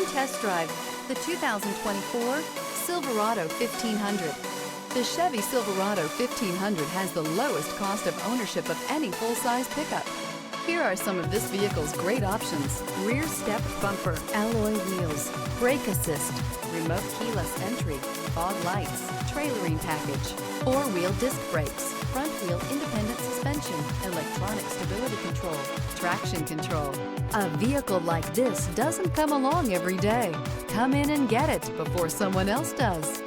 Come test drive the 2024 Silverado 1500. The Chevy Silverado 1500 has the lowest cost of ownership of any full-size pickup. Here are some of this vehicle's great options: rear step bumper, alloy wheels, brake assist, remote keyless entry, fog lights, trailering package, four-wheel disc brakes, front wheel independent suspension, electronic stability control, traction control. A vehicle like this doesn't come along every day. Come in and get it before someone else does.